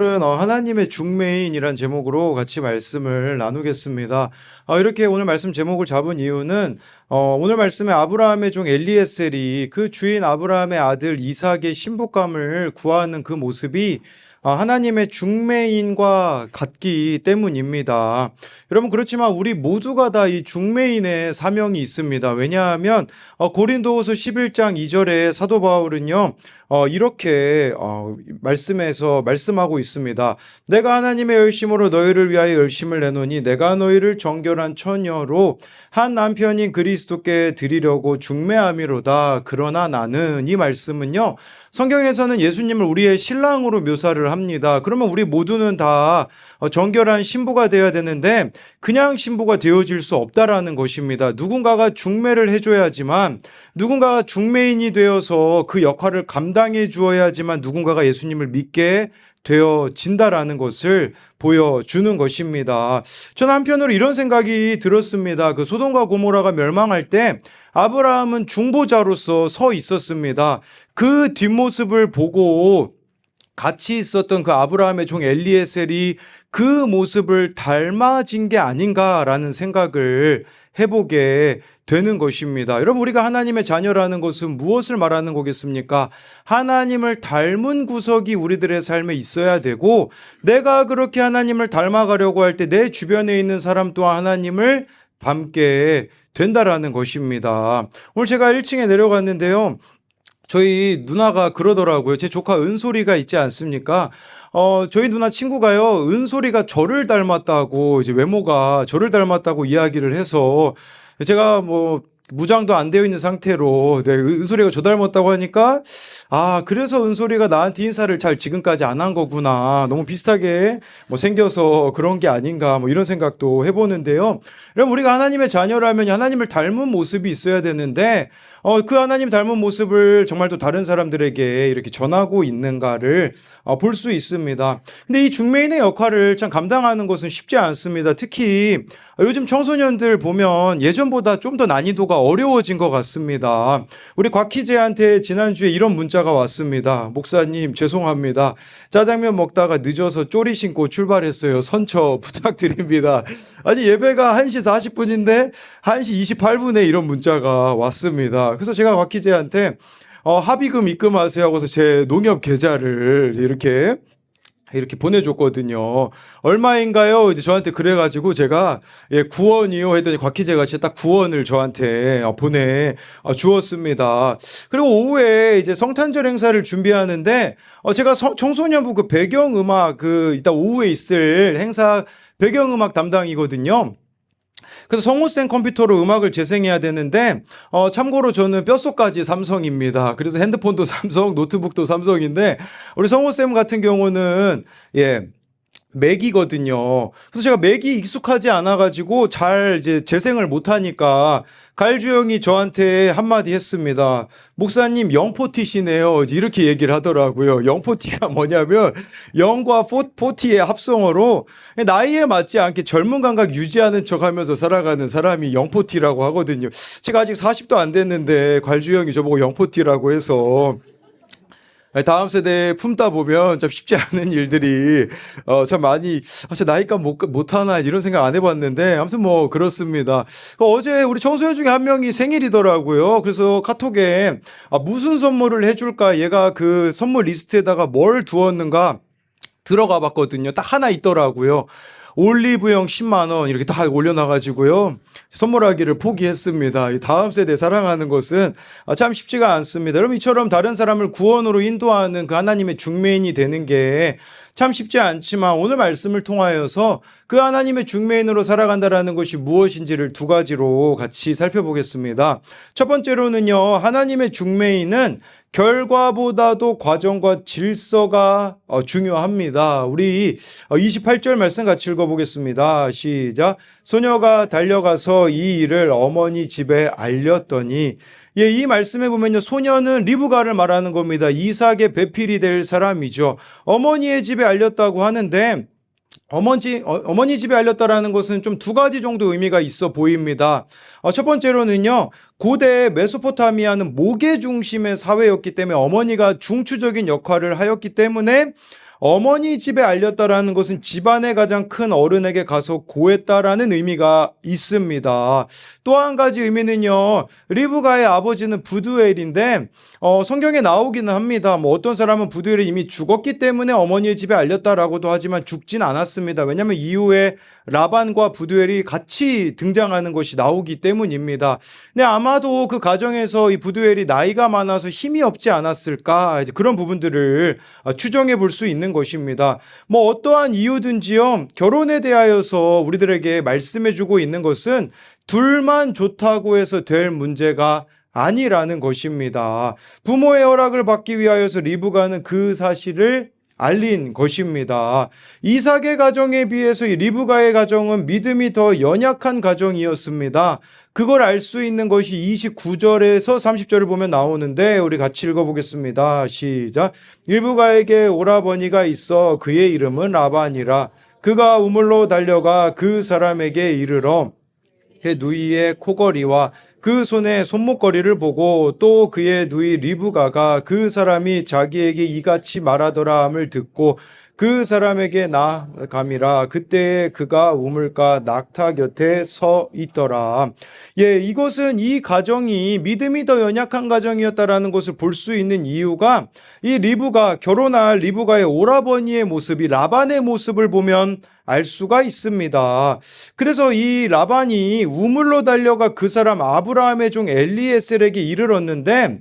오늘은 하나님의 중매인이란 제목으로 같이 말씀을 나누겠습니다. 이렇게 오늘 말씀 제목을 잡은 이유는 오늘 말씀에 아브라함의 종 엘리에셀이 그 주인 아브라함의 아들 이삭의 신부감을 구하는 그 모습이 하나님의 중매인과 같기 때문입니다. 여러분, 그렇지만 우리 모두가 다 이 중매인의 사명이 있습니다. 왜냐하면 고린도후서 11장 2절에 사도 바울은요 이렇게 말씀에서 말씀하고 있습니다. 내가 하나님의 열심으로 너희를 위하여 열심을 내노니 내가 너희를 정결한 처녀로 한 남편인 그리스도께 드리려고 중매함이로다. 그러나 나는, 이 말씀은요 성경에서는 예수님을 우리의 신랑으로 묘사를 합니다. 그러면 우리 모두는 다 정결한 신부가 되어야 되는데 그냥 신부가 되어질 수 없다라는 것입니다. 누군가가 중매를 해줘야지만, 누군가가 중매인이 되어서 그 역할을 감당해 주어야지만 누군가가 예수님을 믿게 되어진다라는 것을 보여주는 것입니다. 전 한편으로 이런 생각이 들었습니다. 그 소돔과 고모라가 멸망할 때 아브라함은 중보자로서 서 있었습니다. 그 뒷모습을 보고 같이 있었던 그 아브라함의 종 엘리에셀이 그 모습을 닮아진 게 아닌가라는 생각을 해보게 되는 것입니다. 여러분, 우리가 하나님의 자녀라는 것은 무엇을 말하는 거겠습니까? 하나님을 닮은 구석이 우리들의 삶에 있어야 되고, 내가 그렇게 하나님을 닮아가려고 할 때 내 주변에 있는 사람 또한 하나님을 닮게 된다라는 것입니다. 오늘 제가 1층에 내려갔는데요, 저희 누나가 그러더라고요. 제 조카 은솔이가 있지 않습니까? 저희 누나 친구가요, 은솔이가 저를 닮았다고, 이제 외모가 저를 닮았다고 이야기를 해서, 제가 무장도 안 되어 있는 상태로, 은솔이가 저 닮았다고 하니까, 그래서 은솔이가 나한테 인사를 잘 지금까지 안 한 거구나. 너무 비슷하게 생겨서 그런 게 아닌가, 이런 생각도 해보는데요. 여러분, 우리가 하나님의 자녀라면 하나님을 닮은 모습이 있어야 되는데, 그 하나님 닮은 모습을 정말 또 다른 사람들에게 이렇게 전하고 있는가를 볼 수 있습니다. 근데 이 중매인의 역할을 참 감당하는 것은 쉽지 않습니다. 특히 요즘 청소년들 보면 예전보다 좀 더 난이도가 어려워진 것 같습니다. 우리 곽희재한테 지난주에 이런 문자가 왔습니다. 목사님, 죄송합니다. 짜장면 먹다가 늦어서 쪼리 신고 출발했어요. 선처 부탁드립니다. 아니, 예배가 1시 40분인데 1시 28분에 이런 문자가 왔습니다. 그래서 제가 곽희재한테 합의금 입금하세요 하고서 제 농협 계좌를 이렇게 보내줬거든요. 얼마인가요? 이제 저한테 그래가지고 제가 9원이요 했더니 곽희재가 진짜 딱 9원을 저한테 주었습니다. 그리고 오후에 이제 성탄절 행사를 준비하는데 제가 청소년부 그 배경음악 이따 오후에 있을 행사 배경음악 담당이거든요. 그래서 성우쌤 컴퓨터로 음악을 재생해야 되는데 참고로 저는 뼛속까지 삼성입니다. 그래서 핸드폰도 삼성, 노트북도 삼성인데 우리 성우쌤 같은 경우는 맥이거든요. 그래서 제가 맥이 익숙하지 않아가지고 잘 이제 재생을 못하니까 갈주 형이 저한테 한마디 했습니다. 목사님, 영포티시네요. 이렇게 얘기를 하더라고요. 영포티가 뭐냐면 영과 포티의 합성어로 나이에 맞지 않게 젊은 감각 유지하는 척 하면서 살아가는 사람이 영포티라고 하거든요. 제가 아직 40도 안 됐는데 갈주 형이 저보고 영포티라고 해서 다음 세대에 품다 보면 참 쉽지 않은 일들이 참 많이 제 나이값 못하나 이런 생각 안 해봤는데 아무튼 그렇습니다. 어제 우리 청소년 중에 한 명이 생일이더라고요. 그래서 카톡에 무슨 선물을 해줄까, 얘가 그 선물 리스트에다가 뭘 두었는가 들어가 봤거든요. 딱 하나 있더라고요. 올리브영 10만 원 이렇게 다 올려놔가지고요, 선물하기를 포기했습니다. 다음 세대 사랑하는 것은 참 쉽지가 않습니다. 여러분, 이처럼 다른 사람을 구원으로 인도하는 그 하나님의 중매인이 되는 게 참 쉽지 않지만, 오늘 말씀을 통하여서 그 하나님의 중매인으로 살아간다라는 것이 무엇인지를 두 가지로 같이 살펴보겠습니다. 첫 번째로는요, 하나님의 중매인은 결과보다도 과정과 질서가 중요합니다. 우리 28절 말씀 같이 읽어보겠습니다. 시작. 소녀가 달려가서 이 일을 어머니 집에 알렸더니, 이 말씀에 보면요, 소녀는 리브가를 말하는 겁니다. 이삭의 배필이 될 사람이죠. 어머니의 집에 알렸다고 하는데, 어머니 집에 알렸다라는 것은 좀 두 가지 정도 의미가 있어 보입니다. 첫 번째로는요, 고대 메소포타미아는 목의 중심의 사회였기 때문에 어머니가 중추적인 역할을 하였기 때문에 어머니 집에 알렸다라는 것은 집안의 가장 큰 어른에게 가서 고했다라는 의미가 있습니다. 또 한 가지 의미는요, 리브가의 아버지는 부두엘인데 성경에 나오기는 합니다. 뭐 어떤 사람은 부두엘이 이미 죽었기 때문에 어머니의 집에 알렸다라고도 하지만 죽진 않았습니다. 왜냐하면 이후에 라반과 부두엘이 같이 등장하는 것이 나오기 때문입니다. 근데 아마도 그 가정에서 이 부두엘이 나이가 많아서 힘이 없지 않았을까, 이제 그런 부분들을 추정해 볼 수 있는 것입니다. 뭐 어떠한 이유든지요, 결혼에 대하여서 우리들에게 말씀해 주고 있는 것은 둘만 좋다고 해서 될 문제가 아니라는 것입니다. 부모의 허락을 받기 위하여서 리브가는 그 사실을 알린 것입니다. 이삭의 가정에 비해서 이 리브가의 가정은 믿음이 더 연약한 가정이었습니다. 그걸 알 수 있는 것이 29절에서 30절을 보면 나오는데, 우리 같이 읽어보겠습니다. 시작. 리브가에게 오라버니가 있어 그의 이름은 라반이라. 그가 우물로 달려가 그 사람에게 이르러 그의 누이의 코걸이와 그 손의 손목걸이를 보고 또 그의 누이 리브가가 그 사람이 자기에게 이같이 말하더라 함을 듣고 그 사람에게 나아감이라. 그때 그가 우물가 낙타 곁에 서 있더라. 예, 이것은 이 가정이 믿음이 더 연약한 가정이었다라는 것을 볼 수 있는 이유가, 이 리브가, 결혼할 리브가의 오라버니의 모습이 라반의 모습을 보면 알 수가 있습니다. 그래서 이 라반이 우물로 달려가 그 사람 아브라함의 종 엘리에셀에게 이르렀는데,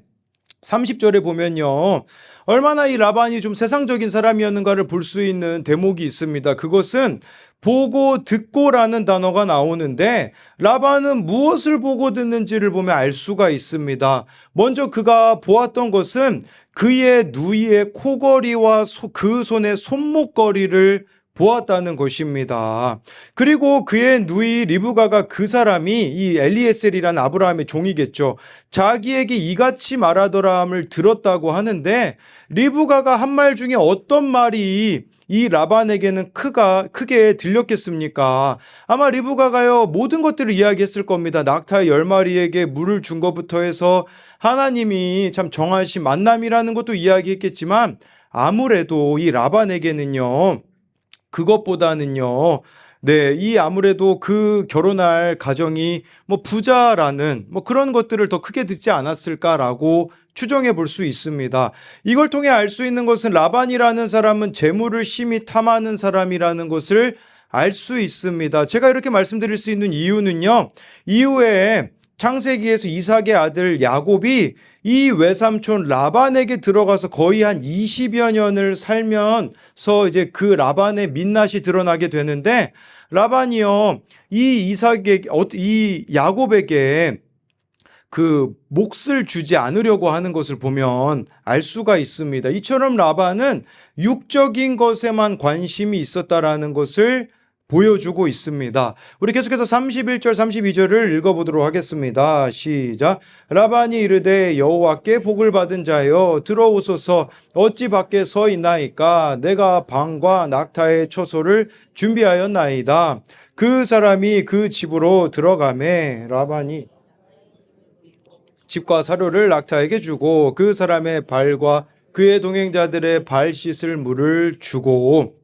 30절에 보면요, 얼마나 이 라반이 좀 세상적인 사람이었는가를 볼 수 있는 대목이 있습니다. 그것은 보고 듣고라는 단어가 나오는데, 라반은 무엇을 보고 듣는지를 보면 알 수가 있습니다. 먼저 그가 보았던 것은 그의 누이의 코걸이와 그 손의 손목걸이를 보았다는 것입니다. 그리고 그의 누이 리브가가, 그 사람이 이 엘리에셀이라는 아브라함의 종이겠죠, 자기에게 이같이 말하더라 함을 들었다고 하는데, 리브가가 한 말 중에 어떤 말이 이 라반에게는 크게 들렸겠습니까? 아마 리브가가요, 모든 것들을 이야기했을 겁니다. 낙타 10마리에게 물을 준 것부터 해서 하나님이 참 정하신 만남이라는 것도 이야기했겠지만, 아무래도 이 라반에게는요, 그것보다는요, 네, 이 아무래도 그 결혼할 가정이 뭐 부자라는 뭐 그런 것들을 더 크게 듣지 않았을까라고 추정해 볼 수 있습니다. 이걸 통해 알 수 있는 것은 라반이라는 사람은 재물을 심히 탐하는 사람이라는 것을 알 수 있습니다. 제가 이렇게 말씀드릴 수 있는 이유는요, 이후에 창세기에서 이삭의 아들 야곱이 이 외삼촌 라반에게 들어가서 거의 한 20여 년을 살면서 이제 그 라반의 민낯이 드러나게 되는데, 라반이요, 이 야곱에게 그 몫을 주지 않으려고 하는 것을 보면 알 수가 있습니다. 이처럼 라반은 육적인 것에만 관심이 있었다라는 것을 보여주고 있습니다. 우리 계속해서 31절 32절을 읽어보도록 하겠습니다. 시작. 라반이 이르되 여호와께 복을 받은 자여 들어오소서. 어찌 밖에 서 있나이까? 내가 방과 낙타의 처소를 준비하였나이다. 그 사람이 그 집으로 들어가매 라반이 집과 사료를 낙타에게 주고 그 사람의 발과 그의 동행자들의 발 씻을 물을 주고,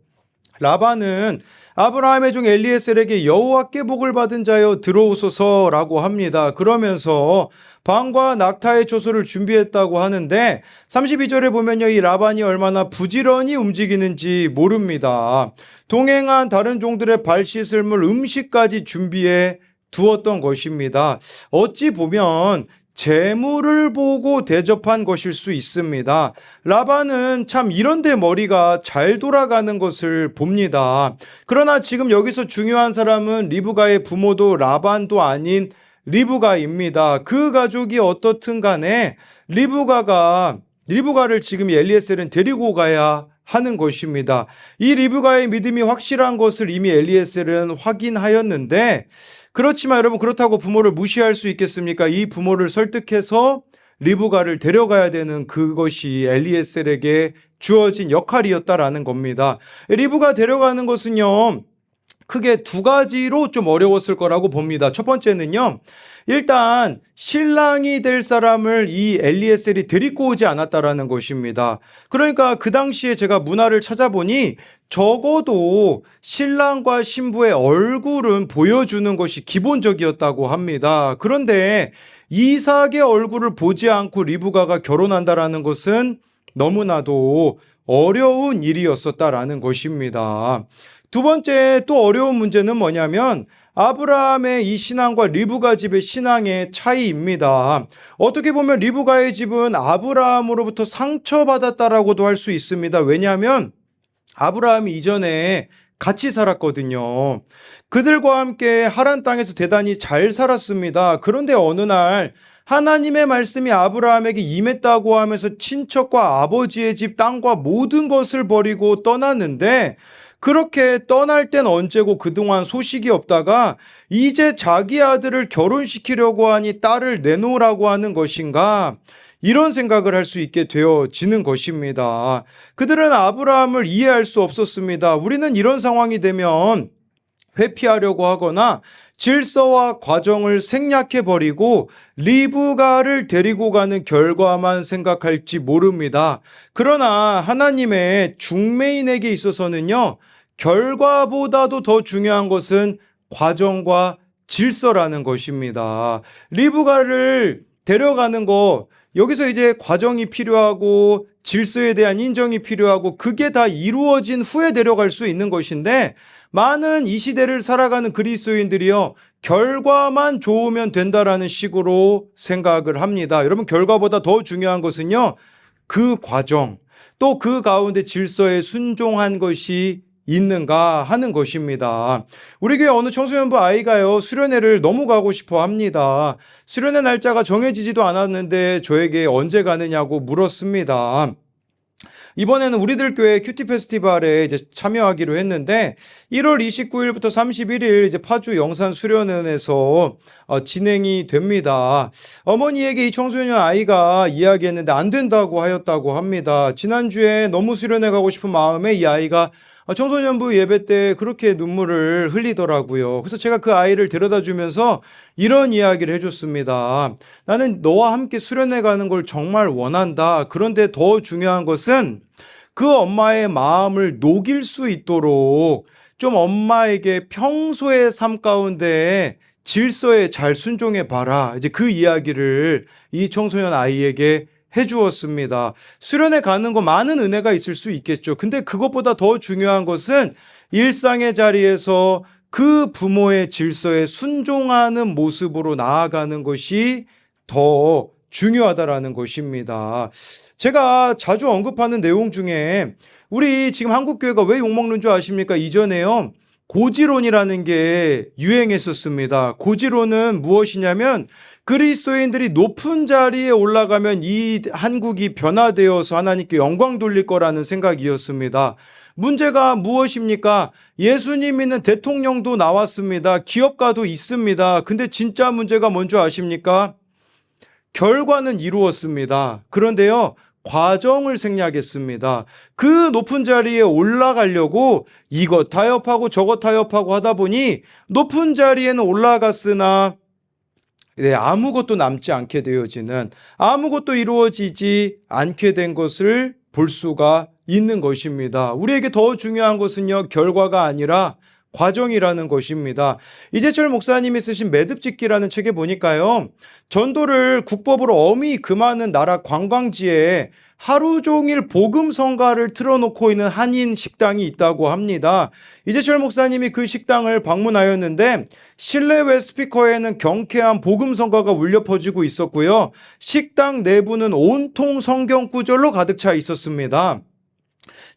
라반은 아브라함의 종 엘리에셀에게 여호와께 복을 받은 자여 들어오소서라고 합니다. 그러면서 방과 낙타의 초소를 준비했다고 하는데, 32절에 보면요, 이 라반이 얼마나 부지런히 움직이는지 모릅니다. 동행한 다른 종들의 발 씻을 물, 음식까지 준비해 두었던 것입니다. 어찌 보면 재물을 보고 대접한 것일 수 있습니다. 라반은 참 이런데 머리가 잘 돌아가는 것을 봅니다. 그러나 지금 여기서 중요한 사람은 리브가의 부모도 라반도 아닌 리브가입니다. 그 가족이 어떻든 간에 리브가를 지금 엘리에셀은 데리고 가야 하는 것입니다. 이 리브가의 믿음이 확실한 것을 이미 엘리에셀은 확인하였는데, 그렇지만 여러분, 그렇다고 부모를 무시할 수 있겠습니까? 이 부모를 설득해서 리브가를 데려가야 되는 그것이 엘리에셀에게 주어진 역할이었다라는 겁니다. 리브가 데려가는 것은요, 크게 두 가지로 좀 어려웠을 거라고 봅니다. 첫 번째는요. 일단 신랑이 될 사람을 이 엘리에셀이 데리고 오지 않았다라는 것입니다. 그러니까 그 당시에 제가 문화를 찾아보니 적어도 신랑과 신부의 얼굴은 보여주는 것이 기본적이었다고 합니다. 그런데 이삭의 얼굴을 보지 않고 리브가가 결혼한다라는 것은 너무나도 어려운 일이었었다라는 것입니다. 두 번째 또 어려운 문제는 뭐냐면 아브라함의 이 신앙과 리브가 집의 신앙의 차이입니다. 어떻게 보면 리브가의 집은 아브라함으로부터 상처받았다라고도 할 수 있습니다. 왜냐하면 아브라함이 이전에 같이 살았거든요. 그들과 함께 하란 땅에서 대단히 잘 살았습니다. 그런데 어느 날 하나님의 말씀이 아브라함에게 임했다고 하면서 친척과 아버지의 집 땅과 모든 것을 버리고 떠났는데, 그렇게 떠날 땐 언제고 그동안 소식이 없다가 이제 자기 아들을 결혼시키려고 하니 딸을 내놓으라고 하는 것인가? 이런 생각을 할 수 있게 되어지는 것입니다. 그들은 아브라함을 이해할 수 없었습니다. 우리는 이런 상황이 되면 회피하려고 하거나 질서와 과정을 생략해버리고 리브가를 데리고 가는 결과만 생각할지 모릅니다. 그러나 하나님의 중매인에게 있어서는요, 결과보다도 더 중요한 것은 과정과 질서라는 것입니다. 리브가를 데려가는 거, 여기서 이제 과정이 필요하고 질서에 대한 인정이 필요하고 그게 다 이루어진 후에 데려갈 수 있는 것인데, 많은 이 시대를 살아가는 그리스도인들이요, 결과만 좋으면 된다라는 식으로 생각을 합니다. 여러분, 결과보다 더 중요한 것은요, 그 과정, 또 그 가운데 질서에 순종한 것이 있는가 하는 것입니다. 우리 교회 어느 청소년부 아이가요, 수련회를 너무 가고 싶어 합니다. 수련회 날짜가 정해지지도 않았는데 저에게 언제 가느냐고 물었습니다. 이번에는 우리들 교회 큐티 페스티벌에 이제 참여하기로 했는데 1월 29일부터 31일 이제 파주 영산 수련원에서 진행이 됩니다. 어머니에게 이 청소년 아이가 이야기했는데 안 된다고 하였다고 합니다. 지난주에 너무 수련회 가고 싶은 마음에 이 아이가 청소년부 예배 때 그렇게 눈물을 흘리더라고요. 그래서 제가 그 아이를 데려다 주면서 이런 이야기를 해줬습니다. 나는 너와 함께 수련회 가는 걸 정말 원한다. 그런데 더 중요한 것은 그 엄마의 마음을 녹일 수 있도록 좀 엄마에게 평소의 삶 가운데 질서에 잘 순종해 봐라. 이제 그 이야기를 이 청소년 아이에게 해주었습니다. 수련회 가는 거 많은 은혜가 있을 수 있겠죠. 근데 그것보다 더 중요한 것은 일상의 자리에서 그 부모의 질서에 순종하는 모습으로 나아가는 것이 더 중요하다라는 것입니다. 제가 자주 언급하는 내용 중에 우리 지금 한국교회가 왜 욕먹는 줄 아십니까? 이전에요, 고지론이라는 게 유행했었습니다. 고지론은 무엇이냐면 그리스도인들이 높은 자리에 올라가면 이 한국이 변화되어서 하나님께 영광 돌릴 거라는 생각이었습니다. 문제가 무엇입니까? 예수님 있는 대통령도 나왔습니다. 기업가도 있습니다. 근데 진짜 문제가 뭔지 아십니까? 결과는 이루었습니다. 그런데요, 과정을 생략했습니다. 그 높은 자리에 올라가려고 이것 타협하고 저것 타협하고 하다 보니 높은 자리에는 올라갔으나 아무것도 남지 않게 되어지는, 아무것도 이루어지지 않게 된 것을 볼 수가 있는 것입니다. 우리에게 더 중요한 것은요, 결과가 아니라 과정이라는 것입니다. 이재철 목사님이 쓰신 매듭짓기라는 책에 보니까요, 전도를 국법으로 엄히 금하는 나라 관광지에 하루 종일 복음 성가를 틀어놓고 있는 한인 식당이 있다고 합니다. 이재철 목사님이 그 식당을 방문하였는데 실내외 스피커에는 경쾌한 복음 성가가 울려 퍼지고 있었고요, 식당 내부는 온통 성경 구절로 가득 차 있었습니다.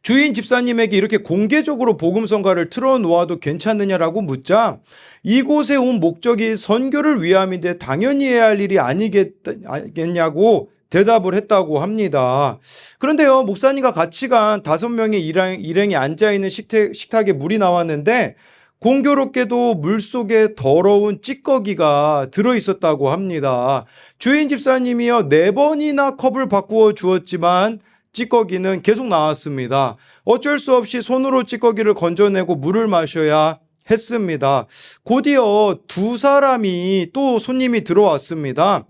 주인 집사님에게 이렇게 공개적으로 복음 성가를 틀어놓아도 괜찮느냐라고 묻자 이곳에 온 목적이 선교를 위함인데 당연히 해야 할 일이 아니겠냐고 대답을 했다고 합니다. 그런데요, 목사님과 같이 간 5명의 일행이 앉아있는 식탁에 물이 나왔는데 공교롭게도 물속에 더러운 찌꺼기가 들어있었다고 합니다. 주인 집사님이요, 4번이나 컵을 바꾸어 주었지만 찌꺼기는 계속 나왔습니다. 어쩔 수 없이 손으로 찌꺼기를 건져내고 물을 마셔야 했습니다. 곧이어 두 사람이 또 손님이 들어왔습니다.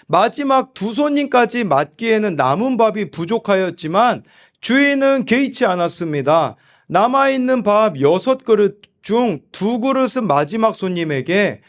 마지막 두 손님까지 맞기에는 남은 밥이 부족하였지만 주인은 개의치 않았습니다. 남아있는 밥 6그릇 중 2그릇은 마지막 손님에게,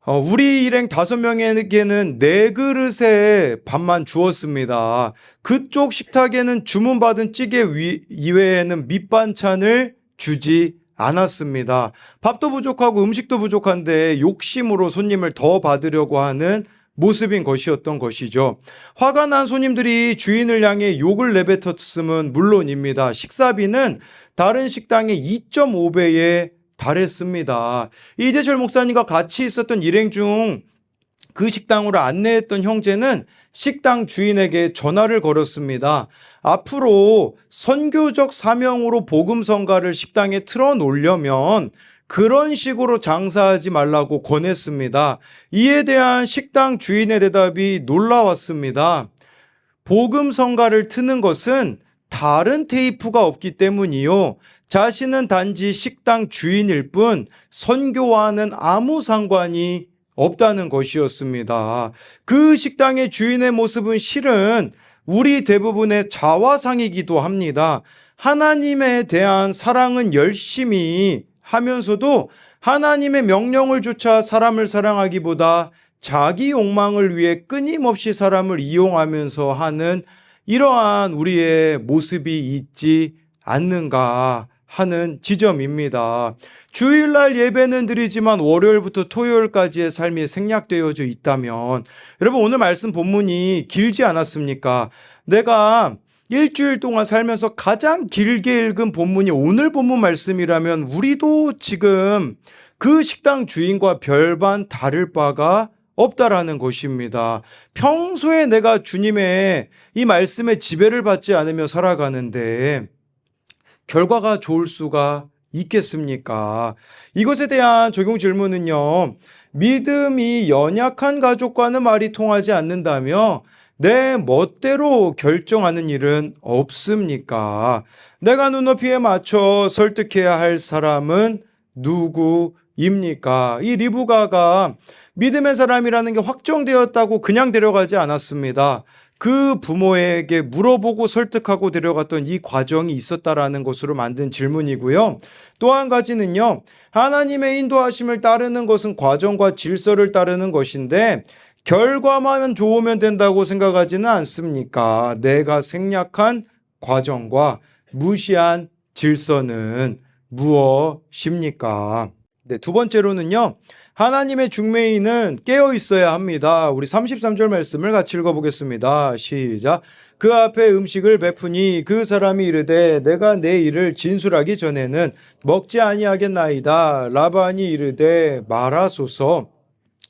우리 일행 5명에게는 4그릇의 밥만 주었습니다. 그쪽 식탁에는 주문받은 찌개 이외에는 밑반찬을 주지 않았습니다. 밥도 부족하고 음식도 부족한데 욕심으로 손님을 더 받으려고 하는 모습인 것이었던 것이죠. 화가 난 손님들이 주인을 향해 욕을 내뱉었음은 물론입니다. 식사비는 다른 식당의 2.5배에 달했습니다. 이재철 목사님과 같이 있었던 일행 중 그 식당으로 안내했던 형제는 식당 주인에게 전화를 걸었습니다. 앞으로 선교적 사명으로 복음 성가를 식당에 틀어놓으려면 그런 식으로 장사하지 말라고 권했습니다. 이에 대한 식당 주인의 대답이 놀라웠습니다. 복음 성가를 트는 것은 다른 테이프가 없기 때문이요. 자신은 단지 식당 주인일 뿐 선교와는 아무 상관이 없다는 것이었습니다. 그 식당의 주인의 모습은 실은 우리 대부분의 자화상이기도 합니다. 하나님에 대한 사랑은 열심히 하면서도 하나님의 명령을 조차 사람을 사랑하기보다 자기 욕망을 위해 끊임없이 사람을 이용하면서 하는 이러한 우리의 모습이 있지 않는가 하는 지점입니다. 주일날 예배는 드리지만 월요일부터 토요일까지의 삶이 생략되어져 있다면, 여러분 오늘 말씀 본문이 길지 않았습니까? 내가 일주일 동안 살면서 가장 길게 읽은 본문이 오늘 본문 말씀이라면 우리도 지금 그 식당 주인과 별반 다를 바가 없다라는 것입니다. 평소에 내가 주님의 이 말씀에 지배를 받지 않으며 살아가는데 결과가 좋을 수가 있겠습니까? 이것에 대한 적용 질문은요, 믿음이 연약한 가족과는 말이 통하지 않는다며 내 멋대로 결정하는 일은 없습니까? 내가 눈높이에 맞춰 설득해야 할 사람은 누구입니까? 이 리브가가 믿음의 사람이라는 게 확정되었다고 그냥 데려가지 않았습니다. 그 부모에게 물어보고 설득하고 데려갔던 이 과정이 있었다라는 것으로 만든 질문이고요. 또 한 가지는요, 하나님의 인도하심을 따르는 것은 과정과 질서를 따르는 것인데 결과만 좋으면 된다고 생각하지는 않습니까? 내가 생략한 과정과 무시한 질서는 무엇입니까? 네, 두 번째로는요, 하나님의 중매인은 깨어 있어야 합니다. 우리 33절 말씀을 같이 읽어보겠습니다. 시작. 그 앞에 음식을 베푸니 그 사람이 이르되 내가 내 일을 진술하기 전에는 먹지 아니하겠나이다. 라반이 이르되 말하소서.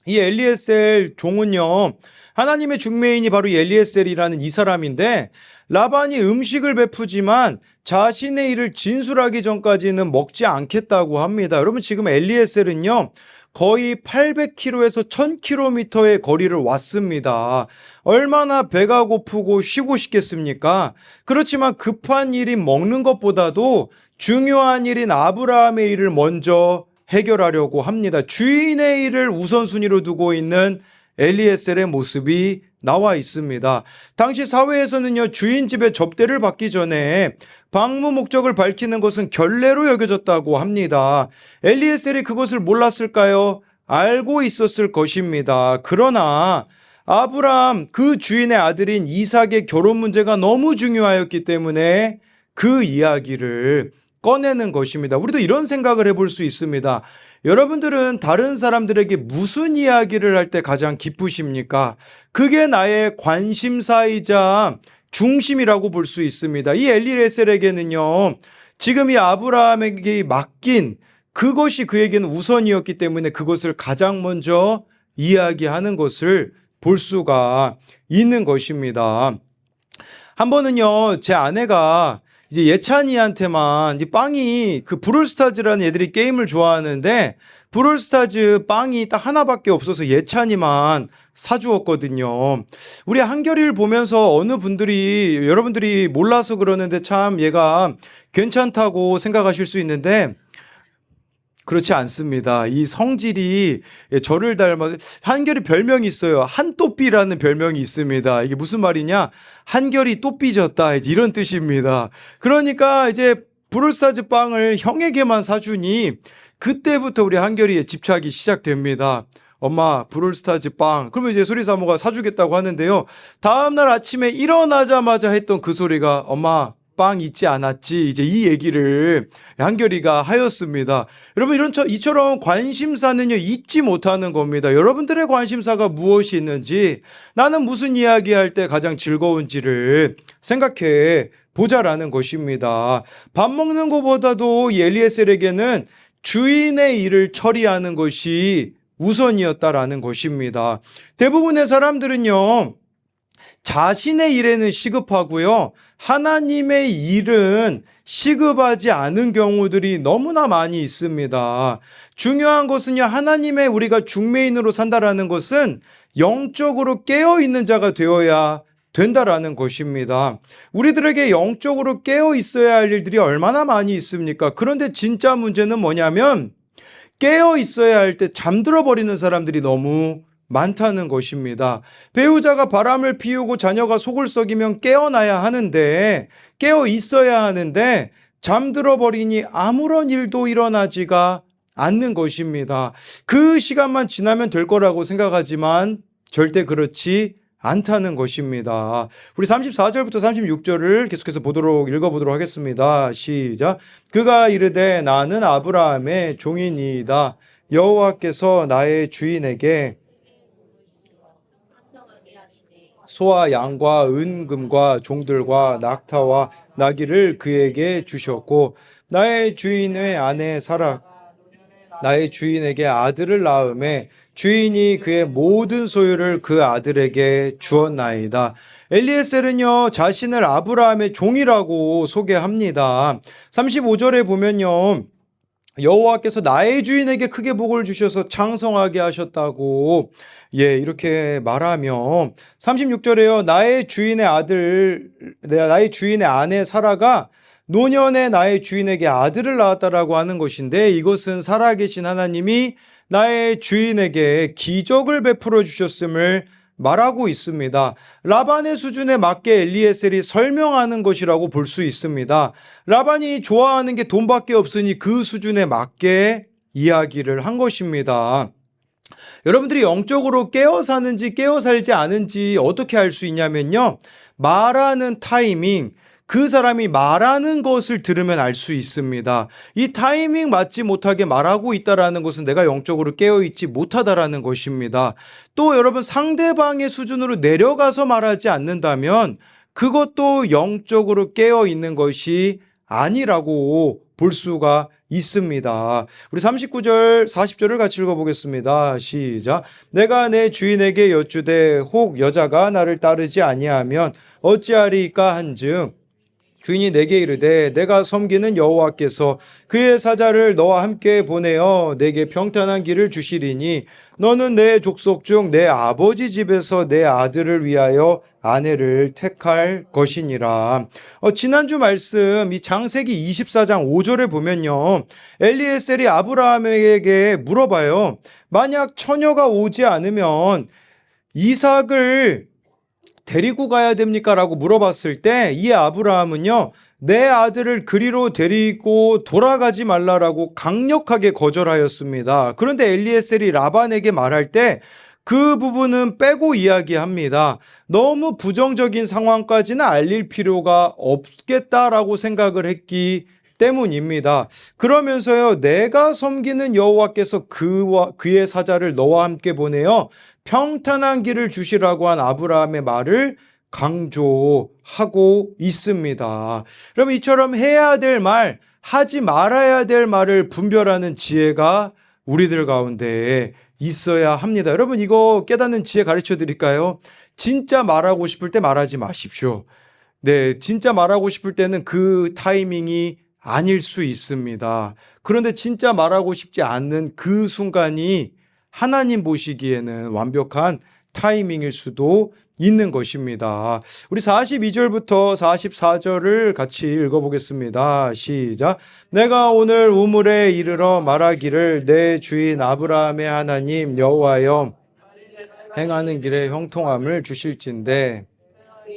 이 엘리에셀 종은요, 하나님의 중매인이 바로 엘리에셀이라는 이 사람인데, 라반이 음식을 베푸지만 자신의 일을 진술하기 전까지는 먹지 않겠다고 합니다. 여러분 지금 엘리에셀은요, 거의 800km에서 1000km의 거리를 왔습니다. 얼마나 배가 고프고 쉬고 싶겠습니까? 그렇지만 급한 일인 먹는 것보다도 중요한 일인 아브라함의 일을 먼저 해결하려고 합니다. 주인의 일을 우선순위로 두고 있는 엘리에셀의 모습이 나와 있습니다. 당시 사회에서는요, 주인 집에 접대를 받기 전에 방문 목적을 밝히는 것은 결례로 여겨졌다고 합니다. 엘리에셀이 그것을 몰랐을까요? 알고 있었을 것입니다. 그러나 아브라함 그 주인의 아들인 이삭의 결혼 문제가 너무 중요하였기 때문에 그 이야기를 꺼내는 것입니다. 우리도 이런 생각을 해볼 수 있습니다. 여러분들은 다른 사람들에게 무슨 이야기를 할 때 가장 기쁘십니까? 그게 나의 관심사이자 중심이라고 볼 수 있습니다. 이 엘리에셀에게는요, 지금 이 아브라함에게 맡긴 그것이 그에게는 우선이었기 때문에 그것을 가장 먼저 이야기하는 것을 볼 수가 있는 것입니다. 한 번은요, 제 아내가 이제 예찬이한테만 이제 빵이 그 브롤스타즈라는 애들이 게임을 좋아하는데 브롤스타즈 빵이 딱 하나밖에 없어서 예찬이만 사주었거든요. 우리 한결이를 보면서 어느 분들이 여러분들이 몰라서 그러는데 참 얘가 괜찮다고 생각하실 수 있는데 그렇지 않습니다. 이 성질이 저를 닮아 한결이 별명이 있어요. 한또삐라는 별명이 있습니다. 이게 무슨 말이냐? 한결이 또 삐졌다. 이런 뜻입니다. 그러니까 이제 브롤스타즈 빵을 형에게만 사주니 그때부터 우리 한결이의 집착이 시작됩니다. 엄마 브롤스타즈 빵. 그러면 이제 소리사모가 사주겠다고 하는데요. 다음날 아침에 일어나자마자 했던 그 소리가 엄마 빵 잊지 않았지? 이제 이 얘기를 한결이가 하였습니다. 여러분 이처럼 관심사는요 잊지 못하는 겁니다. 여러분들의 관심사가 무엇이 있는지, 나는 무슨 이야기할 때 가장 즐거운지를 생각해 보자라는 것입니다. 밥 먹는 것보다도 이 엘리에셀에게는 주인의 일을 처리하는 것이 우선이었다라는 것입니다. 대부분의 사람들은요 자신의 일에는 시급하고요, 하나님의 일은 시급하지 않은 경우들이 너무나 많이 있습니다. 중요한 것은요, 하나님의 우리가 중매인으로 산다라는 것은 영적으로 깨어있는 자가 되어야 된다라는 것입니다. 우리들에게 영적으로 깨어 있어야 할 일들이 얼마나 많이 있습니까? 그런데 진짜 문제는 뭐냐면 깨어 있어야 할 때 잠들어 버리는 사람들이 너무 많다는 것입니다. 배우자가 바람을 피우고 자녀가 속을 썩이면 깨어나야 하는데, 깨어 있어야 하는데 잠들어 버리니 아무런 일도 일어나지가 않는 것입니다. 그 시간만 지나면 될 거라고 생각하지만 절대 그렇지 않다는 것입니다. 우리 34절부터 36절을 계속해서 읽어보도록 하겠습니다. 시작. 그가 이르되 나는 아브라함의 종이니이다. 여호와께서 나의 주인에게 소와 양과 은금과 종들과 낙타와 나귀를 그에게 주셨고, 나의 주인의 아내 사라 나의 주인에게 아들을 낳음에 주인이 그의 모든 소유를 그 아들에게 주었나이다. 엘리에셀은요 자신을 아브라함의 종이라고 소개합니다. 35절에 보면요, 여호와께서 나의 주인에게 크게 복을 주셔서 창성하게 하셨다고 이렇게 말하며, 36절에요 나의 주인의 아내 사라가 노년에 나의 주인에게 아들을 낳았다라고 하는 것인데, 이것은 살아계신 하나님이 나의 주인에게 기적을 베풀어 주셨음을 말하고 있습니다. 라반의 수준에 맞게 엘리에셀이 설명하는 것이라고 볼 수 있습니다. 라반이 좋아하는 게 돈밖에 없으니 그 수준에 맞게 이야기를 한 것입니다. 여러분들이 영적으로 깨어 사는지 깨어 살지 않은지 어떻게 알 수 있냐면요, 말하는 타이밍, 그 사람이 말하는 것을 들으면 알 수 있습니다. 이 타이밍 맞지 못하게 말하고 있다라는 것은 내가 영적으로 깨어있지 못하다라는 것입니다. 또 여러분, 상대방의 수준으로 내려가서 말하지 않는다면 그것도 영적으로 깨어있는 것이 아니라고 볼 수가 있습니다. 우리 39절 40절을 같이 읽어보겠습니다. 시작. 내가 내 주인에게 여쭈되 혹 여자가 나를 따르지 아니하면 어찌하리까 한즉 주인이 내게 이르되 내가 섬기는 여호와께서 그의 사자를 너와 함께 보내어 내게 평탄한 길을 주시리니 너는 내 족속 중 내 아버지 집에서 내 아들을 위하여 아내를 택할 것이니라. 지난주 말씀 이 창세기 24장 5절에 보면요, 엘리에셀이 아브라함에게 물어봐요. 만약 처녀가 오지 않으면 이삭을 데리고 가야 됩니까? 라고 물어봤을 때 이 아브라함은요, 내 아들을 그리로 데리고 돌아가지 말라라고 강력하게 거절하였습니다. 그런데 엘리에셀이 라반에게 말할 때 그 부분은 빼고 이야기합니다. 너무 부정적인 상황까지는 알릴 필요가 없겠다라고 생각을 했기 때문입니다. 그러면서요, 내가 섬기는 여호와께서 그의 사자를 너와 함께 보내어 평탄한 길을 주시라고 한 아브라함의 말을 강조하고 있습니다. 여러분, 이처럼 해야 될 말, 하지 말아야 될 말을 분별하는 지혜가 우리들 가운데 있어야 합니다. 여러분, 이거 깨닫는 지혜 가르쳐 드릴까요? 진짜 말하고 싶을 때 말하지 마십시오. 네, 진짜 말하고 싶을 때는 그 타이밍이 아닐 수 있습니다. 그런데 진짜 말하고 싶지 않는 그 순간이 하나님 보시기에는 완벽한 타이밍일 수도 있는 것입니다. 우리 42절부터 44절을 같이 읽어보겠습니다. 시작. 내가 오늘 우물에 이르러 말하기를 내 주인 아브라함의 하나님 여호와여 행하는 길에 형통함을 주실진데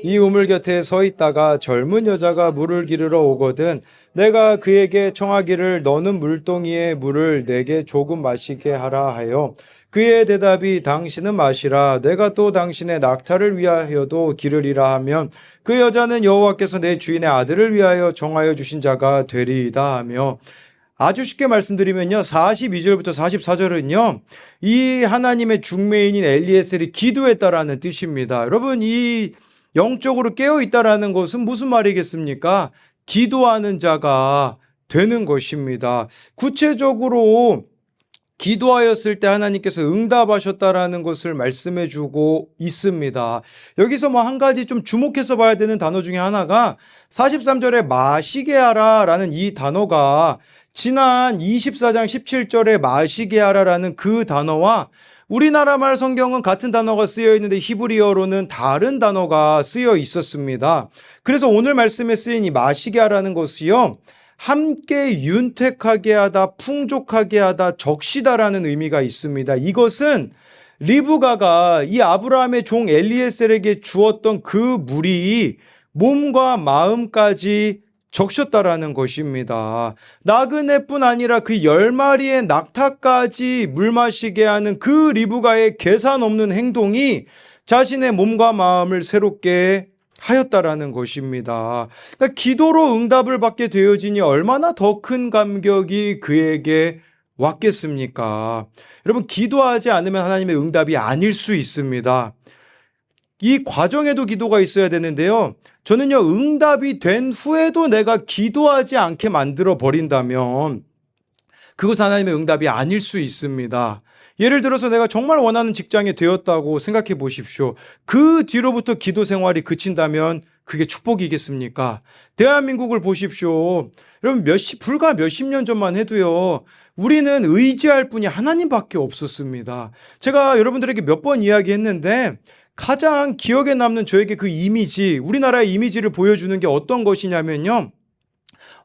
이 우물 곁에 서 있다가 젊은 여자가 물을 기르러 오거든 내가 그에게 청하기를 너는 물동이의 물을 내게 조금 마시게 하라 하여 그의 대답이 당신은 마시라 내가 또 당신의 낙타를 위하여도 기르리라 하면 그 여자는 여호와께서 내 주인의 아들을 위하여 정하여 주신 자가 되리이다 하며 아주 쉽게 말씀드리면요. 42절부터 44절은요. 이 하나님의 중매인인 엘리에셀이 기도했다라는 뜻입니다. 여러분 이 영적으로 깨어있다라는 것은 무슨 말이겠습니까? 기도하는 자가 되는 것입니다. 구체적으로 기도하였을 때 하나님께서 응답하셨다라는 것을 말씀해 주고 있습니다. 여기서 뭐 한 가지 좀 주목해서 봐야 되는 단어 중에 하나가 43절에 마시게 하라라는 이 단어가 지난 24장 17절에 마시게 하라라는 그 단어와 우리나라 말 성경은 같은 단어가 쓰여 있는데 히브리어로는 다른 단어가 쓰여 있었습니다. 그래서 오늘 말씀에 쓰인 이 마시게 하라는 것이요. 함께 윤택하게 하다, 풍족하게 하다, 적시다라는 의미가 있습니다. 이것은 리브가가 이 아브라함의 종 엘리에셀에게 주었던 그 물이 몸과 마음까지 적셨다라는 것입니다. 나그네뿐 아니라 그 10마리의 낙타까지 물 마시게 하는 그 리브가의 계산 없는 행동이 자신의 몸과 마음을 새롭게 하였다라는 것입니다. 그러니까 기도로 응답을 받게 되어지니 얼마나 더 큰 감격이 그에게 왔겠습니까? 여러분 기도하지 않으면 하나님의 응답이 아닐 수 있습니다. 이 과정에도 기도가 있어야 되는데요. 저는요, 응답이 된 후에도 내가 기도하지 않게 만들어 버린다면 그것은 하나님의 응답이 아닐 수 있습니다. 예를 들어서 내가 정말 원하는 직장에 되었다고 생각해 보십시오. 그 뒤로부터 기도 생활이 그친다면 그게 축복이겠습니까? 대한민국을 보십시오. 여러분 불과 몇십 년 전만 해도요. 우리는 의지할 분이 하나님밖에 없었습니다. 제가 여러분들에게 몇 번 이야기했는데 가장 기억에 남는 저에게 그 이미지, 우리나라의 이미지를 보여주는 게 어떤 것이냐면요.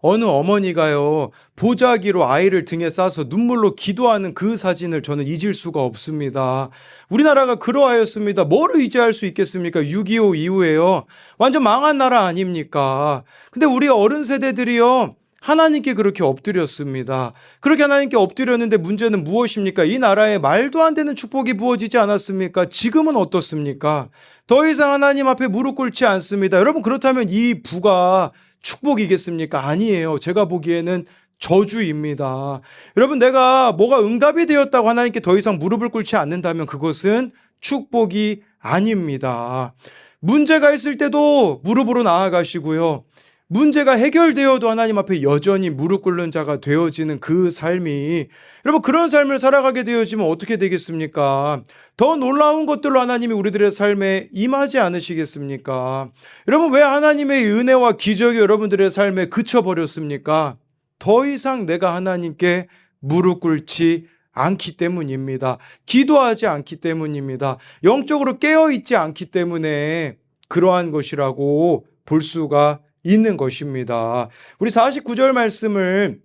어느 어머니가요, 보자기로 아이를 등에 싸서 눈물로 기도하는 그 사진을 저는 잊을 수가 없습니다. 우리나라가 그러하였습니다. 뭘 의지할 수 있겠습니까? 6.25 이후에요. 완전 망한 나라 아닙니까? 근데 우리 어른 세대들이요, 하나님께 그렇게 엎드렸습니다. 그렇게 하나님께 엎드렸는데 문제는 무엇입니까? 이 나라에 말도 안 되는 축복이 부어지지 않았습니까? 지금은 어떻습니까? 더 이상 하나님 앞에 무릎 꿇지 않습니다. 여러분 그렇다면 이 부가 축복이겠습니까? 아니에요. 제가 보기에는 저주입니다. 여러분 내가 뭐가 응답이 되었다고 하나님께 더 이상 무릎을 꿇지 않는다면 그것은 축복이 아닙니다. 문제가 있을 때도 무릎으로 나아가시고요. 문제가 해결되어도 하나님 앞에 여전히 무릎 꿇는 자가 되어지는 그 삶이 여러분 그런 삶을 살아가게 되어지면 어떻게 되겠습니까? 더 놀라운 것들로 하나님이 우리들의 삶에 임하지 않으시겠습니까? 여러분 왜 하나님의 은혜와 기적이 여러분들의 삶에 그쳐버렸습니까? 더 이상 내가 하나님께 무릎 꿇지 않기 때문입니다. 기도하지 않기 때문입니다. 영적으로 깨어있지 않기 때문에 그러한 것이라고 볼 수가 있는 것입니다. 우리 49절 말씀을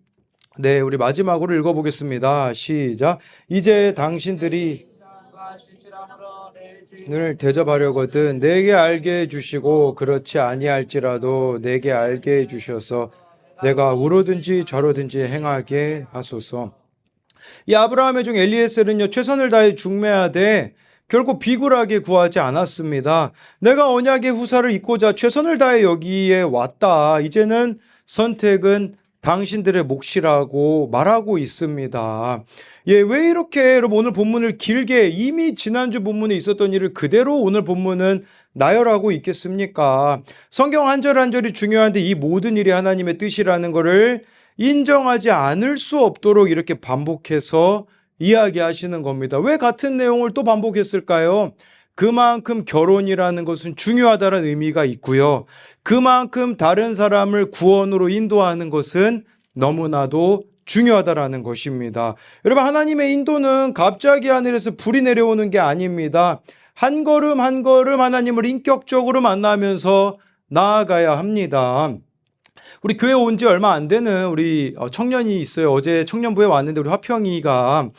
우리 마지막으로 읽어보겠습니다. 시작. 이제 당신들이 늘 대접하려거든 내게 알게 해주시고 그렇지 아니할지라도 내게 알게 해주셔서 내가 우로든지 좌로든지 행하게 하소서. 이 아브라함의 종 엘리에셀은요 최선을 다해 중매하되 결국 비굴하게 구하지 않았습니다. 내가 언약의 후사를 잇고자 최선을 다해 여기에 왔다. 이제는 선택은 당신들의 몫이라고 말하고 있습니다. 왜 이렇게 여러분 오늘 본문을 길게 이미 지난주 본문에 있었던 일을 그대로 오늘 본문은 나열하고 있겠습니까? 성경 한 절 한 절이 중요한데 이 모든 일이 하나님의 뜻이라는 것을 인정하지 않을 수 없도록 이렇게 반복해서 이야기하시는 겁니다. 왜 같은 내용을 또 반복했을까요? 그만큼 결혼이라는 것은 중요하다는 의미가 있고요. 그만큼 다른 사람을 구원으로 인도하는 것은 너무나도 중요하다라는 것입니다. 여러분 하나님의 인도는 갑자기 하늘에서 불이 내려오는 게 아닙니다. 한 걸음 한 걸음 하나님을 인격적으로 만나면서 나아가야 합니다. 우리 교회 온 지 얼마 안 되는 우리 청년이 있어요. 어제 청년부에 왔는데 우리 화평이가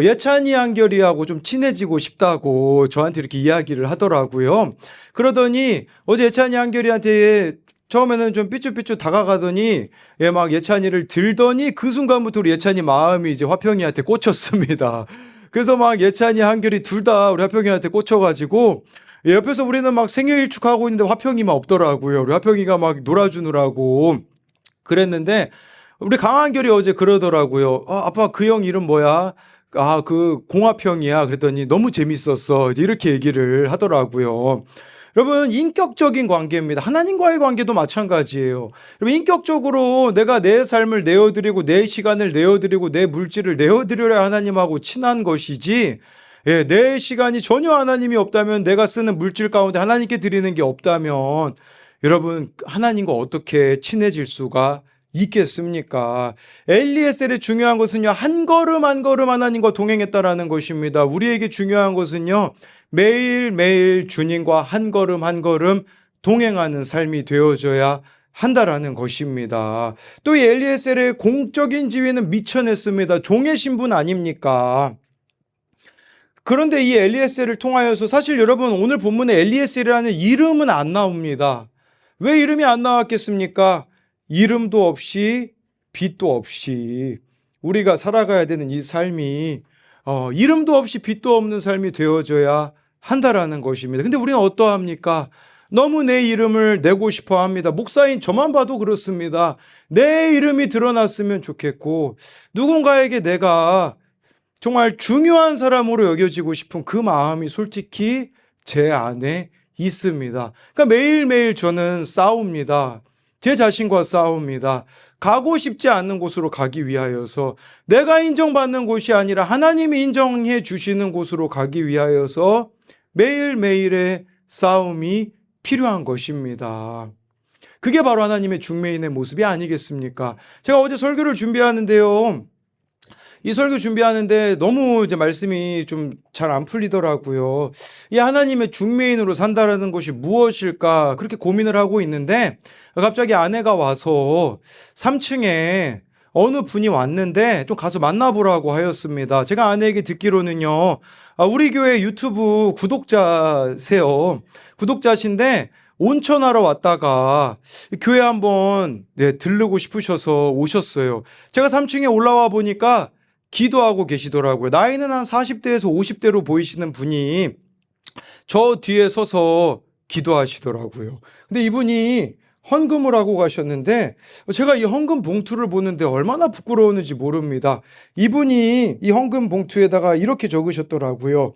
예찬이 한결이하고 좀 친해지고 싶다고 저한테 이렇게 이야기를 하더라고요. 그러더니 어제 예찬이 한결이한테 처음에는 좀 삐쭈삐쭈 다가가더니 막 예찬이를 들더니 그 순간부터 우리 예찬이 마음이 이제 화평이한테 꽂혔습니다. 그래서 막 예찬이 한결이 둘 다 우리 화평이한테 꽂혀가지고 옆에서 우리는 막 생일 축하하고 있는데 화평이만 없더라고요. 우리 화평이가 막 놀아주느라고 그랬는데 우리 강한결이 어제 그러더라고요. 아빠 그 형 이름 뭐야? 그 공화평이야. 그랬더니 너무 재밌었어. 이렇게 얘기를 하더라고요. 여러분, 인격적인 관계입니다. 하나님과의 관계도 마찬가지예요. 여러분, 인격적으로 내가 내 삶을 내어드리고 내 시간을 내어드리고 내 물질을 내어드려야 하나님하고 친한 것이지, 내 시간이 전혀 하나님이 없다면, 내가 쓰는 물질 가운데 하나님께 드리는 게 없다면 여러분, 하나님과 어떻게 친해질 수가 있겠습니까? 엘리에셀의 중요한 것은요, 한 걸음 한 걸음 하나님과 동행했다라는 것입니다. 우리에게 중요한 것은요, 매일매일 주님과 한 걸음 한 걸음 동행하는 삶이 되어져야 한다라는 것입니다. 또 이 엘리에셀의 공적인 지위는 미천했습니다. 종의 신분 아닙니까? 그런데 이 엘리에셀을 통하여서 사실 여러분 오늘 본문에 엘리에셀이라는 이름은 안 나옵니다. 왜 이름이 안 나왔겠습니까? 이름도 없이 빛도 없이 우리가 살아가야 되는 이 삶이 이름도 없이 빛도 없는 삶이 되어져야 한다라는 것입니다. 근데 우리는 어떠합니까? 너무 내 이름을 내고 싶어 합니다. 목사인 저만 봐도 그렇습니다. 내 이름이 드러났으면 좋겠고 누군가에게 내가 정말 중요한 사람으로 여겨지고 싶은 그 마음이 솔직히 제 안에 있습니다. 그러니까 매일매일 저는 싸웁니다. 제 자신과 싸웁니다. 가고 싶지 않는 곳으로 가기 위하여서, 내가 인정받는 곳이 아니라 하나님이 인정해 주시는 곳으로 가기 위하여서 매일매일의 싸움이 필요한 것입니다. 그게 바로 하나님의 중매인의 모습이 아니겠습니까? 제가 어제 설교를 준비하는데요, 이 설교 준비하는데 너무 이제 말씀이 좀 잘 안 풀리더라고요. 이 하나님의 중매인으로 산다라는 것이 무엇일까 그렇게 고민을 하고 있는데 갑자기 아내가 와서 3층에 어느 분이 왔는데 좀 가서 만나보라고 하였습니다. 제가 아내에게 듣기로는요, 우리 교회 유튜브 구독자세요. 구독자신데 온천하러 왔다가 교회 한번 들르고 싶으셔서 오셨어요. 제가 3층에 올라와 보니까 기도하고 계시더라고요. 나이는 한 40대에서 50대로 보이시는 분이 저 뒤에 서서 기도하시더라고요. 근데 이분이 헌금을 하고 가셨는데 제가 이 헌금 봉투를 보는데 얼마나 부끄러웠는지 모릅니다. 이분이 이 헌금 봉투에다가 이렇게 적으셨더라고요.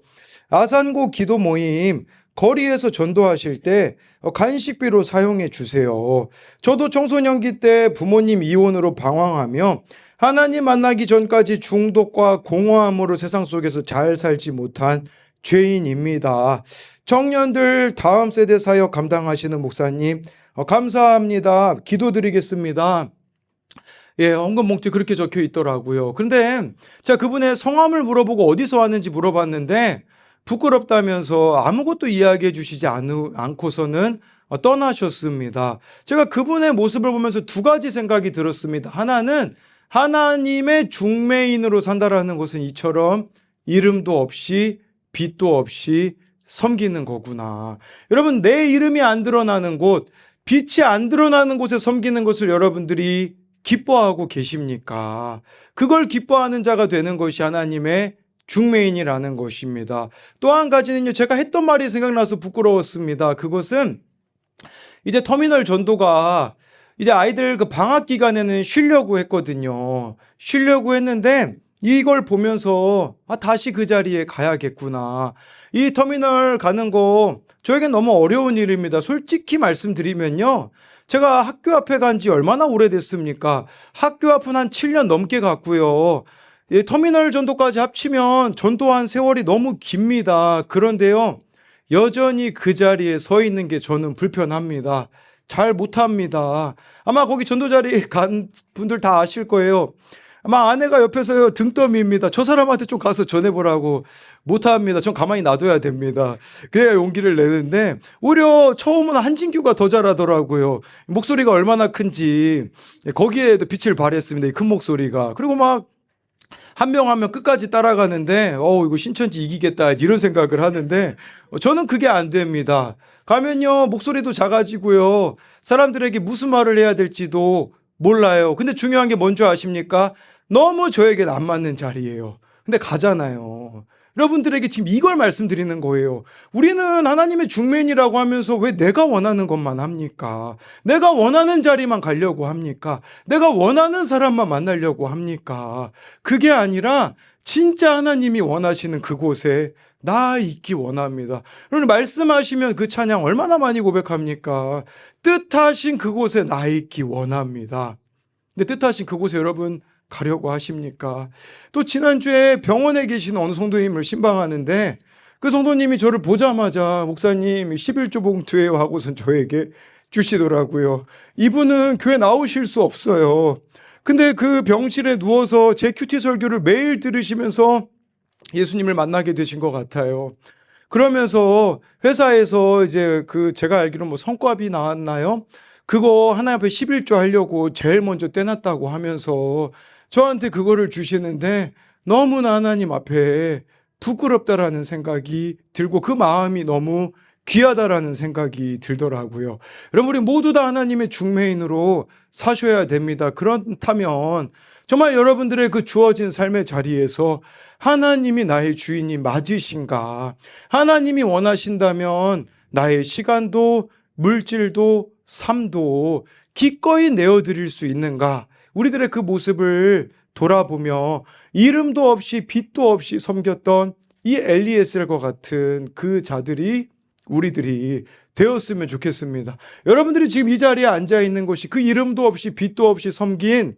아산고 기도 모임 거리에서 전도하실 때 간식비로 사용해 주세요. 저도 청소년기 때 부모님 이혼으로 방황하며 하나님 만나기 전까지 중독과 공허함으로 세상 속에서 잘 살지 못한 죄인입니다. 청년들 다음 세대 사역 감당하시는 목사님 감사합니다. 기도드리겠습니다. 헌금 봉투에 그렇게 적혀 있더라고요. 그런데 제가 그분의 성함을 물어보고 어디서 왔는지 물어봤는데 부끄럽다면서 아무것도 이야기해 주시지 않고서는 떠나셨습니다. 제가 그분의 모습을 보면서 두 가지 생각이 들었습니다. 하나는 하나님의 중매인으로 산다라는 것은 이처럼 이름도 없이 빛도 없이 섬기는 거구나. 여러분, 내 이름이 안 드러나는 곳, 빛이 안 드러나는 곳에 섬기는 것을 여러분들이 기뻐하고 계십니까? 그걸 기뻐하는 자가 되는 것이 하나님의 중매인이라는 것입니다. 또 한 가지는요, 제가 했던 말이 생각나서 부끄러웠습니다. 그것은 이제 터미널 전도가 이제 아이들 그 방학 기간에는 쉬려고 했거든요. 쉬려고 했는데 이걸 보면서 다시 그 자리에 가야겠구나. 이 터미널 가는 거 저에겐 너무 어려운 일입니다. 솔직히 말씀드리면요, 제가 학교 앞에 간 지 얼마나 오래됐습니까? 학교 앞은 한 7년 넘게 갔고요. 터미널 전도까지 합치면 전도한 세월이 너무 깁니다. 그런데요, 여전히 그 자리에 서 있는 게 저는 불편합니다. 잘 못합니다. 아마 거기 전도 자리에 간 분들 다 아실 거예요. 아마 아내가 옆에서요 등 떠미입니다. 저 사람한테 좀 가서 전해보라고. 못합니다. 전 가만히 놔둬야 됩니다. 그래야 용기를 내는데 오히려 처음은 한진규가 더 잘하더라고요. 목소리가 얼마나 큰지 거기에도 빛을 발했습니다. 이 큰 목소리가. 그리고 막 한 명 한 명 끝까지 따라가는데 이거 신천지 이기겠다 이런 생각을 하는데 저는 그게 안 됩니다. 가면요 목소리도 작아지고요. 사람들에게 무슨 말을 해야 될지도 몰라요. 근데 중요한 게 뭔지 아십니까? 너무 저에게는 안 맞는 자리예요. 근데 가잖아요. 여러분들에게 지금 이걸 말씀드리는 거예요. 우리는 하나님의 중매인이라고 하면서 왜 내가 원하는 것만 합니까? 내가 원하는 자리만 가려고 합니까? 내가 원하는 사람만 만나려고 합니까? 그게 아니라 진짜 하나님이 원하시는 그곳에 나 있기 원합니다. 여러분 말씀하시면 그 찬양 얼마나 많이 고백합니까? 뜻하신 그곳에 나 있기 원합니다. 근데 뜻하신 그곳에 여러분 가려고 하십니까? 또 지난주에 병원에 계신 어느 성도님을 신방하는데 그 성도님이 저를 보자마자 목사님 11조 봉투예요 하고선 저에게 주시더라고요. 이분은 교회 나오실 수 없어요. 근데 그 병실에 누워서 제 큐티 설교를 매일 들으시면서 예수님을 만나게 되신 것 같아요. 그러면서 회사에서 이제 제가 알기로 뭐 성과비 나왔나요? 그거 하나님 앞에 11조 하려고 제일 먼저 떼놨다고 하면서 저한테 그거를 주시는데 너무나 하나님 앞에 부끄럽다라는 생각이 들고 그 마음이 너무 귀하다라는 생각이 들더라고요. 여러분 우리 모두 다 하나님의 중매인으로 사셔야 됩니다. 그렇다면 정말 여러분들의 그 주어진 삶의 자리에서 하나님이 나의 주인이 맞으신가? 하나님이 원하신다면 나의 시간도 물질도 삶도 기꺼이 내어드릴 수 있는가? 우리들의 그 모습을 돌아보며 이름도 없이 빛도 없이 섬겼던 이 엘리에셀과 같은 그 자들이 우리들이 되었으면 좋겠습니다. 여러분들이 지금 이 자리에 앉아 있는 것이 그 이름도 없이 빛도 없이 섬긴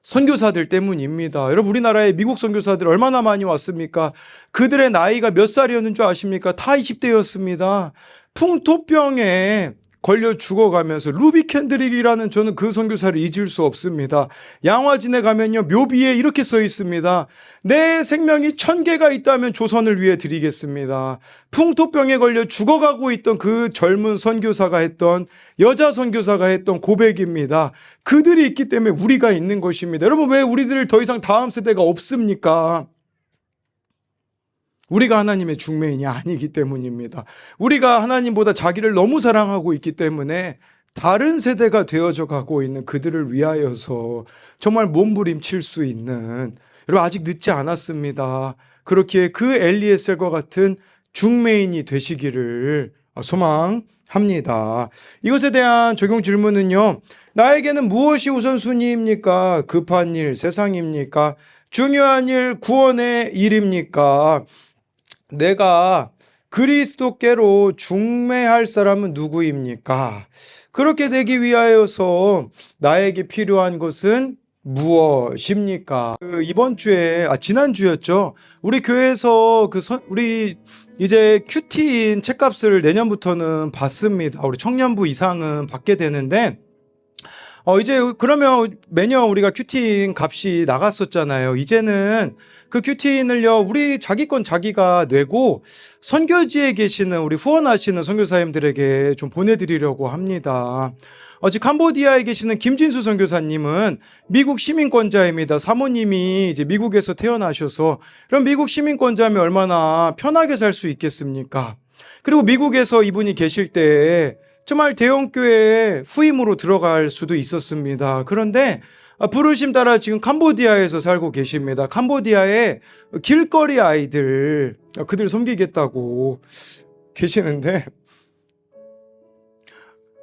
선교사들 때문입니다. 여러분 우리나라에 미국 선교사들 얼마나 많이 왔습니까? 그들의 나이가 몇 살이었는 줄 아십니까? 다 20대였습니다. 풍토병에 걸려 죽어가면서 루비 캔드릭이라는 저는 그 선교사를 잊을 수 없습니다. 양화진에 가면요 묘비에 이렇게 써 있습니다. 내 생명이 1000개가 있다면 조선을 위해 드리겠습니다. 풍토병에 걸려 죽어가고 있던 그 젊은 선교사가 했던 여자 선교사가 했던 고백입니다. 그들이 있기 때문에 우리가 있는 것입니다. 여러분 왜 우리들 더 이상 다음 세대가 없습니까? 우리가 하나님의 중매인이 아니기 때문입니다. 우리가 하나님보다 자기를 너무 사랑하고 있기 때문에 다른 세대가 되어져 가고 있는 그들을 위하여서 정말 몸부림칠 수 있는 여러분 아직 늦지 않았습니다. 그렇기에 그 엘리에셀과 같은 중매인이 되시기를 소망합니다. 이것에 대한 적용 질문은요. 나에게는 무엇이 우선순위입니까? 급한 일, 세상입니까? 중요한 일, 구원의 일입니까? 내가 그리스도께로 중매할 사람은 누구입니까? 그렇게 되기 위하여서 나에게 필요한 것은 무엇입니까? 지난주였죠. 우리 교회에서 우리 이제 큐티인 책값을 내년부터는 받습니다. 우리 청년부 이상은 받게 되는데, 이제 그러면 매년 우리가 큐티인 값이 나갔었잖아요. 이제는 그 큐티인을요, 우리 자기 건 자기가 내고 선교지에 계시는 우리 후원하시는 선교사님들에게 좀 보내드리려고 합니다. 지금 캄보디아에 계시는 김진수 선교사님은 미국 시민권자입니다. 사모님이 이제 미국에서 태어나셔서 그럼 미국 시민권자면 얼마나 편하게 살 수 있겠습니까? 그리고 미국에서 이분이 계실 때 정말 대형교회에 후임으로 들어갈 수도 있었습니다. 그런데 부르심 따라 지금 캄보디아에서 살고 계십니다. 캄보디아의 길거리 아이들, 그들 섬기겠다고 계시는데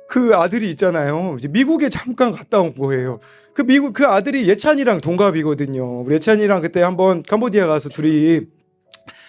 그 아들이 있잖아요. 이제 미국에 잠깐 갔다 온 거예요. 그 아들이 예찬이랑 동갑이거든요. 우리 예찬이랑 그때 한번 캄보디아 가서 둘이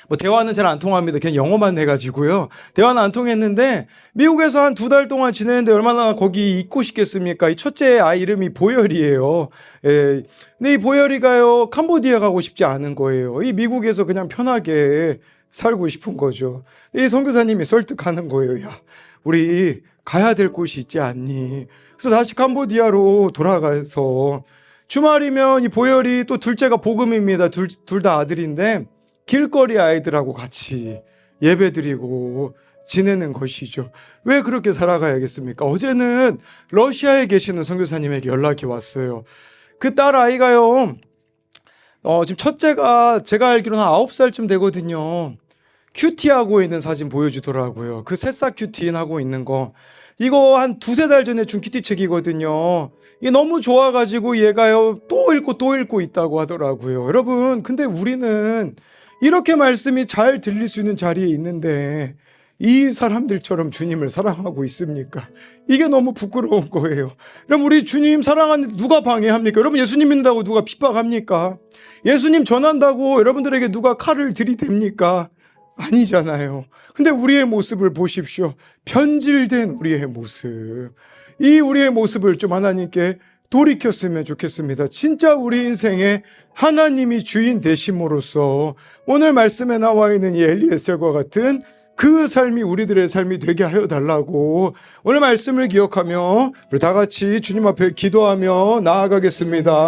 뭐 대화는 잘 안 통합니다. 그냥 영어만 해가지고요. 대화는 안 통했는데 미국에서 한 2달 동안 지내는데 얼마나 거기 있고 싶겠습니까? 이 첫째 아이 이름이 보열이에요. 예. 근데 이 보열이가요 캄보디아 가고 싶지 않은 거예요. 이 미국에서 그냥 편하게 살고 싶은 거죠. 이 선교사님이 설득하는 거예요. 야, 우리 가야 될 곳이 있지 않니? 그래서 다시 캄보디아로 돌아가서 주말이면 이 보혈이 또 둘째가 복음입니다. 둘 다 아들인데 길거리 아이들하고 같이 예배드리고 지내는 것이죠. 왜 그렇게 살아가야겠습니까? 어제는 러시아에 계시는 선교사님에게 연락이 왔어요. 그 딸 아이가요, 지금 첫째가 제가 알기로는 9살쯤 되거든요. 큐티하고 있는 사진 보여주더라고요. 그 새싹 큐티 하고 있는 거. 이거 한 두세 달 전에 준 큐티 책이거든요. 이게 너무 좋아가지고 얘가요, 또 읽고 있다고 하더라고요. 여러분, 근데 우리는 이렇게 말씀이 잘 들릴 수 있는 자리에 있는데 이 사람들처럼 주님을 사랑하고 있습니까? 이게 너무 부끄러운 거예요. 그럼 우리 주님 사랑하는데 누가 방해합니까? 여러분 예수님 믿는다고 누가 핍박합니까? 예수님 전한다고 여러분들에게 누가 칼을 들이댑니까? 아니잖아요. 근데 우리의 모습을 보십시오. 변질된 우리의 모습. 이 우리의 모습을 좀 하나님께 돌이켰으면 좋겠습니다. 진짜 우리 인생에 하나님이 주인 되심으로써 오늘 말씀에 나와 있는 이 엘리에셀과 같은 그 삶이 우리들의 삶이 되게 하여 달라고 오늘 말씀을 기억하며 우리 다 같이 주님 앞에 기도하며 나아가겠습니다.